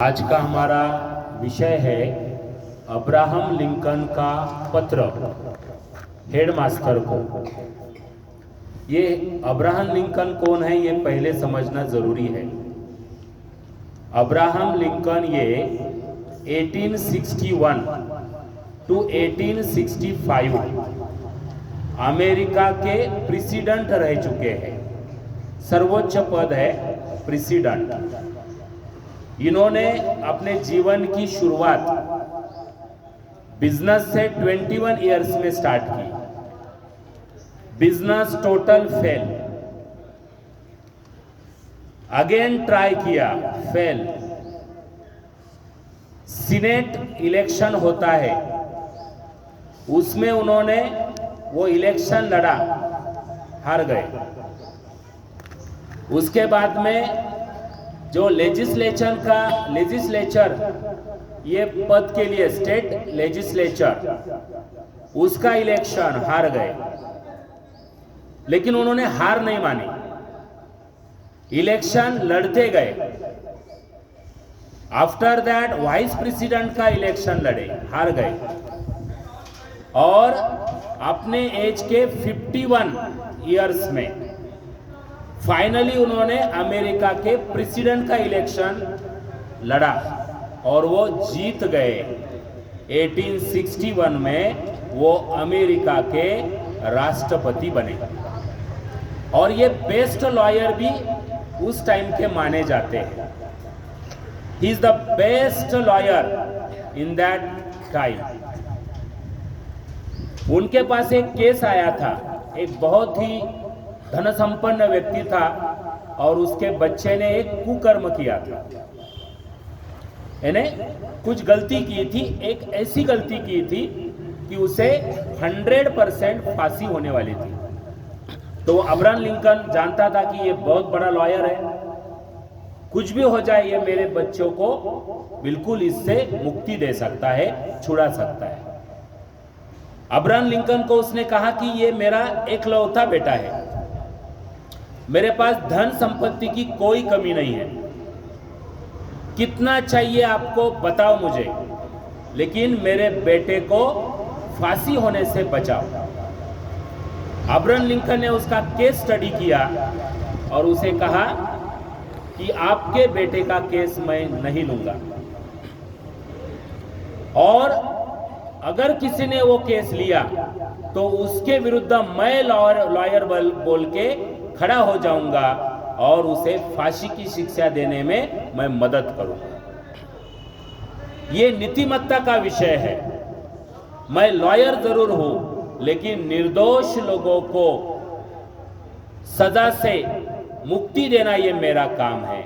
आज का हमारा विषय है अब्राहम लिंकन का पत्र हेडमास्टर को। ये अब्राहम लिंकन कौन है ये पहले समझना जरूरी है। अब्राहम लिंकन ये 1861 टू 1865 अमेरिका के प्रेसिडेंट रह चुके हैं। सर्वोच्च पद है प्रेसिडेंट। इन्होंने अपने जीवन की शुरुआत बिजनेस से 21 इयर्स में स्टार्ट की। Business total fail, again try किया, फेल। सीनेट इलेक्शन होता है, उसमें उन्होंने वो इलेक्शन लड़ा, हार गए। उसके बाद में जो लेजिस्लेचर ये पद के लिए स्टेट लेजिस्लेचर, उसका इलेक्शन हार गए। लेकिन उन्होंने हार नहीं मानी, इलेक्शन लड़ते गए। आफ्टर दैट वाइस प्रेसिडेंट का इलेक्शन लड़े, हार गए। और अपने एज के 51 इयर्स में फाइनली उन्होंने अमेरिका के प्रेसिडेंट का इलेक्शन लड़ा और वो जीत गए। 1861 में वो अमेरिका के राष्ट्रपति बने। और ये बेस्ट लॉयर भी उस टाइम के माने जाते हैं। He is the best lawyer in that time. उनके पास एक केस आया था, एक बहुत ही धन संपन्न व्यक्ति था और उसके बच्चे ने एक कुकर्म किया था। यानी कुछ गलती की थी, एक ऐसी गलती की थी कि उसे 100% फांसी होने वाली थी। तो अब्राहम लिंकन जानता था कि ये बहुत बड़ा लॉयर है, कुछ भी हो जाए ये मेरे बच्चों को बिल्कुल इससे मुक्ति दे सकता है, छुड़ा सकता है। अब्राहम लिंकन को उसने कहा कि ये मेरा एकलौता बेटा है, मेरे पास धन संपत्ति की कोई कमी नहीं है, कितना चाहिए आपको बताओ मुझे, लेकिन मेरे बेटे को फांसी होने से बचाओ। अब्राहम लिंकन ने उसका केस स्टडी किया और उसे कहा कि आपके बेटे का केस मैं नहीं लूंगा, और अगर किसी ने वो केस लिया तो उसके विरुद्ध मैं लॉयर बोल के खड़ा हो जाऊंगा और उसे फांसी की शिक्षा देने में मैं मदद करूंगा। ये नीतिमत्ता का विषय है। मैं लॉयर जरूर हूं, लेकिन निर्दोष लोगों को सजा से मुक्ति देना ये मेरा काम है।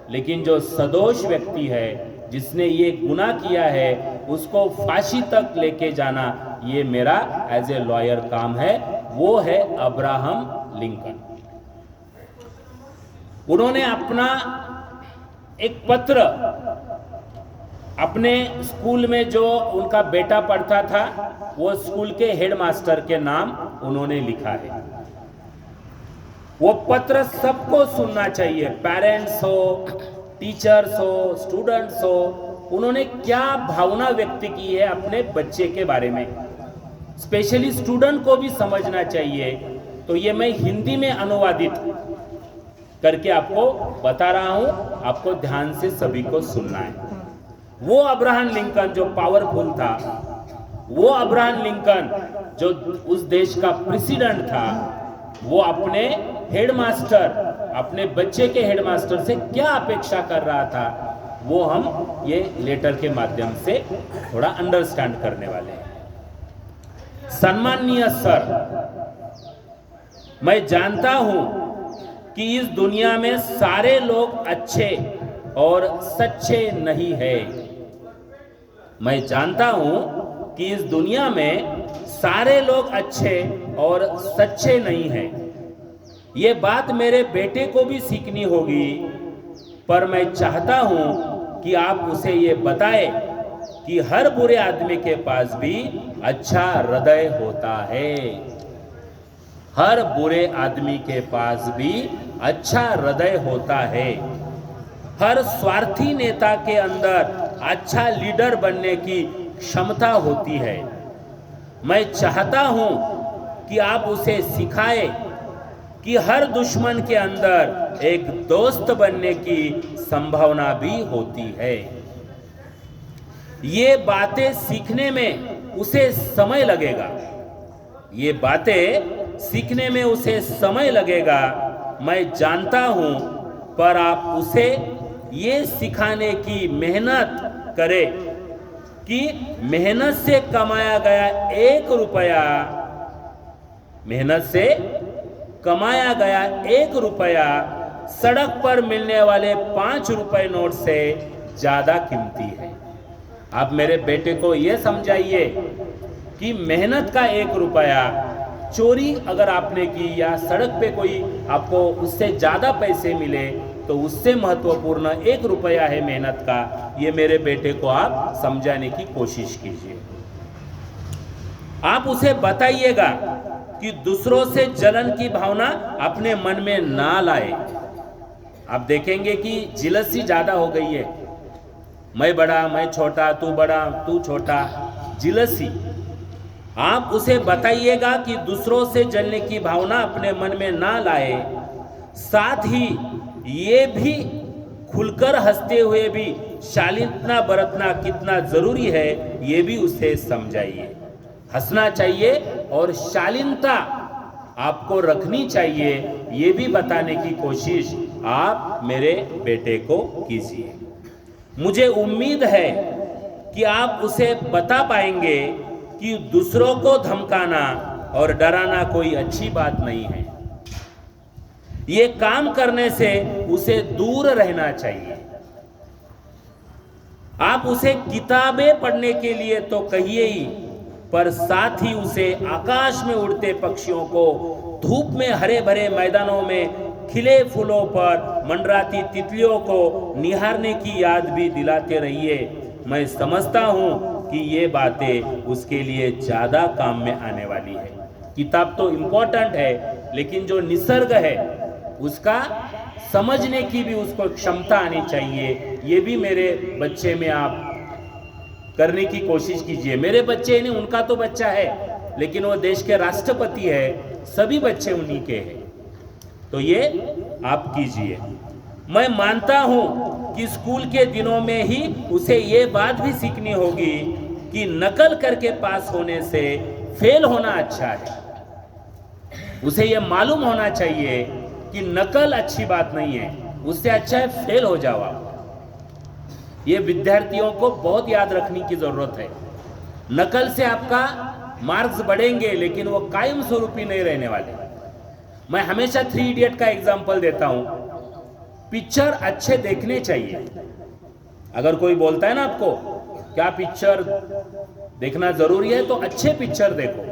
लेकिन जो सदोष व्यक्ति है, जिसने ये गुनाह किया है, उसको फांसी तक लेके जाना ये मेरा एज ए लॉयर काम है। वो है अब्राहम लिंकन। उन्होंने अपना एक पत्र अपने स्कूल में जो उनका बेटा पढ़ता था, वो स्कूल के हेडमास्टर के नाम उन्होंने लिखा है। वो पत्र सबको सुनना चाहिए, पेरेंट्स हो, टीचर्स हो, स्टूडेंट्स हो। उन्होंने क्या भावना व्यक्त की है अपने बच्चे के बारे में, स्पेशली स्टूडेंट को भी समझना चाहिए। तो ये मैं हिंदी में अनुवादित करके आपको बता रहा हूं, आपको ध्यान से सभी को सुनना है। वो अब्राहम लिंकन जो पावरफुल था, वो अब्राहम लिंकन जो उस देश का प्रेसिडेंट था, वो अपने हेडमास्टर, अपने बच्चे के हेडमास्टर से क्या अपेक्षा कर रहा था, वो हम ये लेटर के माध्यम से थोड़ा अंडरस्टैंड करने वाले हैं। सम्माननीय सर, मैं जानता हूं कि इस दुनिया में सारे लोग अच्छे और सच्चे नहीं है। मैं जानता हूं कि इस दुनिया में सारे लोग अच्छे और सच्चे नहीं हैं। ये बात मेरे बेटे को भी सीखनी होगी, पर मैं चाहता हूं कि आप उसे ये बताएं कि हर बुरे आदमी के पास भी अच्छा हृदय होता है। हर बुरे आदमी के पास भी अच्छा हृदय होता है। हर स्वार्थी नेता के अंदर अच्छा लीडर बनने की क्षमता होती है। मैं चाहता हूं कि आप उसे सिखाएं कि हर दुश्मन के अंदर एक दोस्त बनने की संभावना भी होती है। ये बातें सीखने में उसे समय लगेगा, ये बातें सीखने में उसे समय लगेगा, मैं जानता हूं, पर आप उसे ये सिखाने की मेहनत करें कि मेहनत से कमाया गया 1 रुपया, मेहनत से कमाया गया 1 रुपया सड़क पर मिलने वाले 5 रुपए नोट से ज्यादा कीमती है। आप मेरे बेटे को यह समझाइए कि मेहनत का 1 रुपया चोरी अगर आपने की या सड़क पे कोई आपको उससे ज्यादा पैसे मिले तो उससे महत्वपूर्ण 1 रुपया है मेहनत का। ये मेरे बेटे को आप समझाने की कोशिश कीजिए। आप उसे बताइएगा कि दूसरों से जलन की भावना अपने मन में ना लाए। आप देखेंगे कि जिलसी ज्यादा हो गई है, मैं बड़ा मैं छोटा, तू बड़ा तू छोटा, जिलसी। आप उसे बताइएगा कि दूसरों से जलने की भावना अपने मन में ना लाए, साथ ही ये भी खुलकर हंसते हुए भी शालीनता बरतना कितना जरूरी है ये भी उसे समझाइए। हंसना चाहिए और शालीनता आपको रखनी चाहिए, ये भी बताने की कोशिश आप मेरे बेटे को कीजिए। मुझे उम्मीद है कि आप उसे बता पाएंगे कि दूसरों को धमकाना और डराना कोई अच्छी बात नहीं है। ये काम करने से उसे दूर रहना चाहिए। आप उसे किताबें पढ़ने के लिए तो कहिए ही, पर साथ ही उसे आकाश में उड़ते पक्षियों को, धूप में हरे भरे मैदानों में खिले फूलों पर मंडराती तितलियों को निहारने की याद भी दिलाते रहिए। मैं समझता हूं कि ये बातें उसके लिए ज्यादा काम में आने वाली है। किताब तो इम्पोर्टेंट है, लेकिन जो निसर्ग है उसका समझने की भी उसको क्षमता आनी चाहिए। ये भी मेरे बच्चे में आप करने की कोशिश कीजिए। मेरे बच्चे नहीं, उनका तो बच्चा है, लेकिन वो देश के राष्ट्रपति है, सभी बच्चे उन्हीं के हैं। तो ये आप कीजिए। मैं मानता हूं कि स्कूल के दिनों में ही उसे ये बात भी सीखनी होगी कि नकल करके पास होने से फेल होना अच्छा है। उसे ये मालूम होना चाहिए कि नकल अच्छी बात नहीं है, उससे अच्छा है फेल हो जाओ आप। ये विद्यार्थियों को बहुत याद रखने की जरूरत है। नकल से आपका मार्क्स बढ़ेंगे, लेकिन वो कायम स्वरूपी नहीं रहने वाले। मैं हमेशा 3 इडियट का एग्जाम्पल देता हूं। पिक्चर अच्छे देखने चाहिए। अगर कोई बोलता है ना आपको क्या पिक्चर देखना जरूरी है, तो अच्छे पिक्चर देखो।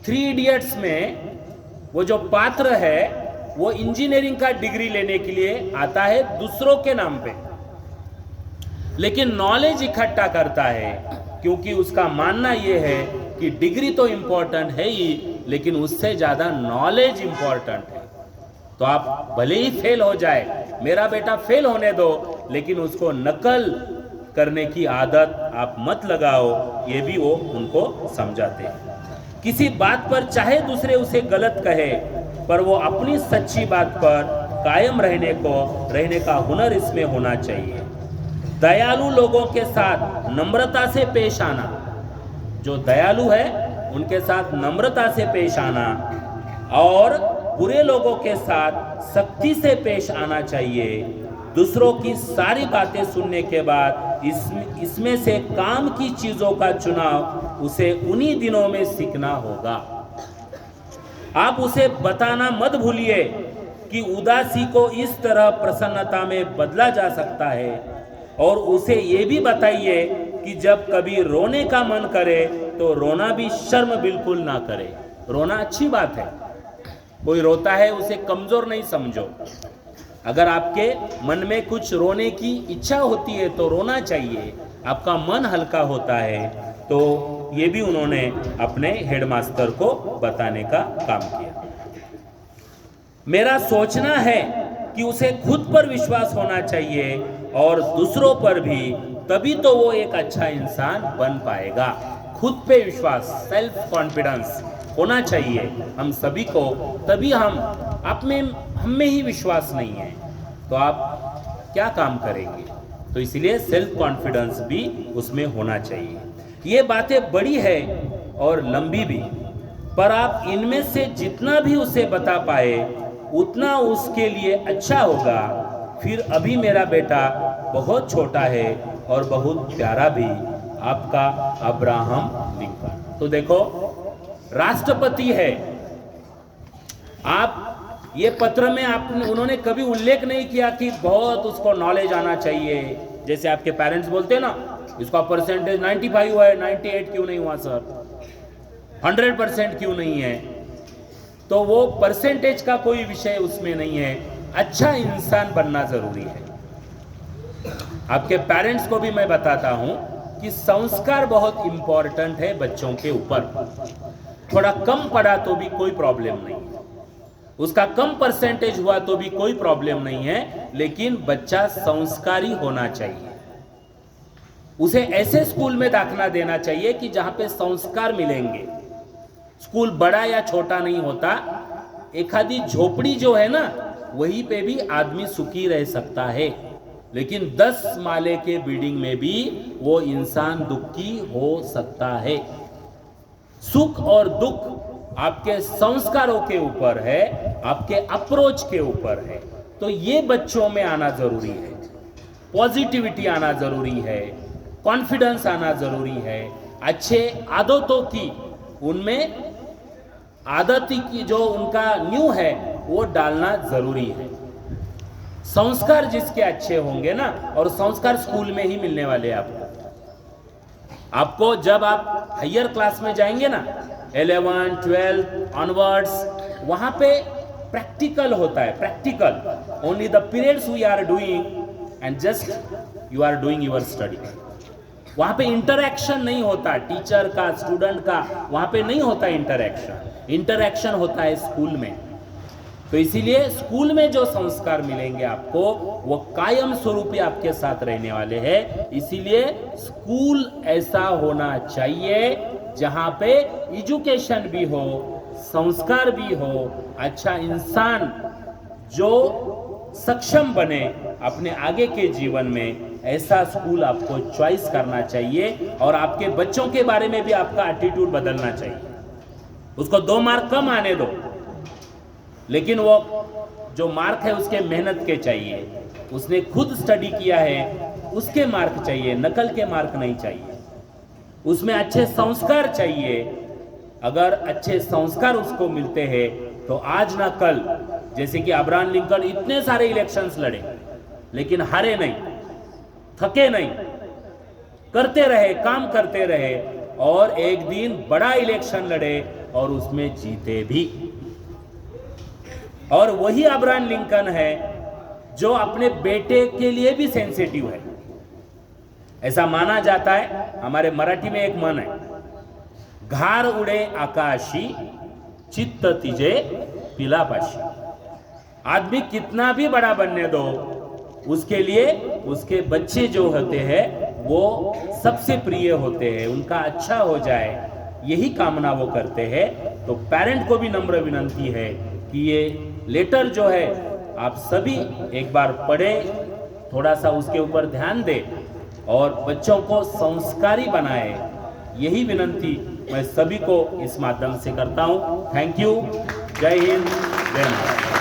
3 इडियट्स में वो जो पात्र है वो इंजीनियरिंग का डिग्री लेने के लिए आता है दूसरों के नाम पे, लेकिन नॉलेज इकट्ठा करता है, क्योंकि उसका मानना यह है कि डिग्री तो इंपॉर्टेंट है ही, लेकिन उससे ज्यादा नॉलेज इंपॉर्टेंट है। तो आप भले ही फेल हो जाए, मेरा बेटा फेल होने दो, लेकिन उसको नकल करने की आदत आप मत लगाओ, ये भी वो उनको समझाते हैं। किसी बात पर चाहे दूसरे उसे गलत कहे, पर वो अपनी सच्ची बात पर कायम रहने का हुनर इसमें होना चाहिए। दयालु लोगों के साथ नम्रता से पेश आना, जो दयालु है उनके साथ नम्रता से पेश आना, और बुरे लोगों के साथ सख्ती से पेश आना चाहिए। दूसरों की सारी बातें सुनने के बाद इसमें से काम की चीजों का चुनाव उसे उन्हीं दिनों में सीखना होगा। आप उसे बताना मत भूलिए कि उदासी को इस तरह प्रसन्नता में बदला जा सकता है, और उसे ये भी बताइए कि जब कभी रोने का मन करे तो रोना भी शर्म बिल्कुल ना करे। रोना अच्छी बात है, कोई रोता है उसे कमजोर नहीं समझो। अगर आपके मन में कुछ रोने की इच्छा होती है तो रोना चाहिए, आपका मन हल्का होता है। तो ये भी उन्होंने अपने हेडमास्टर को बताने का काम किया। मेरा सोचना है कि उसे खुद पर विश्वास होना चाहिए और दूसरों पर भी, तभी तो वो एक अच्छा इंसान बन पाएगा। खुद पे विश्वास, सेल्फ कॉन्फिडेंस होना चाहिए हम सभी को, तभी हम में ही विश्वास नहीं है तो आप क्या काम करेंगे। तो इसलिए सेल्फ कॉन्फिडेंस भी उसमें होना चाहिए। ये बातें बड़ी है और लंबी भी, पर आप इनमें से जितना भी उसे बता पाए उतना उसके लिए अच्छा होगा। फिर अभी मेरा बेटा बहुत छोटा है और बहुत प्यारा भी, आपका अब्राहम लिंकन। तो देखो, राष्ट्रपति है आप, ये पत्र में उन्होंने कभी उल्लेख नहीं किया कि बहुत उसको नॉलेज आना चाहिए। जैसे आपके पेरेंट्स बोलते हैं ना, इसका परसेंटेज 95 हुआ है, 98 क्यों नहीं हुआ सर, 100% क्यों नहीं है। तो वो परसेंटेज का कोई विषय उसमें नहीं है, अच्छा इंसान बनना जरूरी है। आपके पेरेंट्स को भी मैं बताता हूं कि संस्कार बहुत इंपॉर्टेंट है बच्चों के ऊपर। थोड़ा कम पढ़ा तो भी कोई प्रॉब्लम नहीं, उसका कम परसेंटेज हुआ तो भी कोई प्रॉब्लम नहीं है, लेकिन बच्चा संस्कारी होना चाहिए। उसे ऐसे स्कूल में दाखला देना चाहिए कि जहां पे संस्कार मिलेंगे। स्कूल बड़ा या छोटा नहीं होता, एक आधी झोपड़ी जो है ना, वहीं पे भी आदमी सुखी रह सकता है, लेकिन 10 माले के बिल्डिंग में भी वो इंसान दुखी हो सकता है। सुख और दुख आपके संस्कारों के ऊपर है, आपके अप्रोच के ऊपर है। तो ये बच्चों में आना जरूरी है, पॉजिटिविटी आना जरूरी है, कॉन्फिडेंस आना जरूरी है, अच्छे आदतों की उनमें आदत की जो उनका न्यू है वो डालना जरूरी है। संस्कार जिसके अच्छे होंगे ना, और संस्कार स्कूल में ही मिलने वाले हैं आपको जब आप हायर क्लास में जाएंगे ना, 11, 12 ऑनवर्ड्स, वहां पे प्रैक्टिकल होता है। Practical only the periods we are doing and just you are doing your study. वहां पे इंटरैक्शन नहीं होता टीचर का स्टूडेंट का, वहां पे नहीं होता इंटरैक्शन होता है स्कूल में। तो इसीलिए स्कूल में जो संस्कार मिलेंगे आपको वो कायम स्वरूपी आपके साथ रहने वाले हैं। इसीलिए स्कूल ऐसा होना चाहिए जहां पे एजुकेशन भी हो, संस्कार भी हो, अच्छा इंसान जो सक्षम बने अपने आगे के जीवन में, ऐसा स्कूल आपको चॉइस करना चाहिए। और आपके बच्चों के बारे में भी आपका एटीट्यूड बदलना चाहिए। उसको 2 मार्क कम आने दो, लेकिन वो जो मार्क है उसके मेहनत के चाहिए, उसने खुद स्टडी किया है उसके मार्क चाहिए, नकल के मार्क नहीं चाहिए। उसमें अच्छे संस्कार चाहिए। अगर अच्छे संस्कार उसको मिलते हैं तो आज ना कल, जैसे कि अब्राहम लिंकन इतने सारे इलेक्शंस लड़े लेकिन हारे नहीं, थके नहीं, करते रहे, काम करते रहे, और एक दिन बड़ा इलेक्शन लड़े और उसमें जीते भी। और वही अब्राहम लिंकन है जो अपने बेटे के लिए भी सेंसिटिव है। ऐसा माना जाता है, हमारे मराठी में एक मन है, घार उड़े आकाशी चित्त तिजे पिलापाशी। आदमी कितना भी बड़ा बनने दो, उसके लिए उसके बच्चे जो होते हैं वो सबसे प्रिय होते हैं, उनका अच्छा हो जाए यही कामना वो करते हैं। तो पेरेंट को भी नम्र विनंती है कि ये लेटर जो है आप सभी एक बार पढ़ें, थोड़ा सा उसके ऊपर ध्यान दें और बच्चों को संस्कारी बनाएं। यही विनंती मैं सभी को इस माध्यम से करता हूं। Thank you. जय हिंद, जय भारत।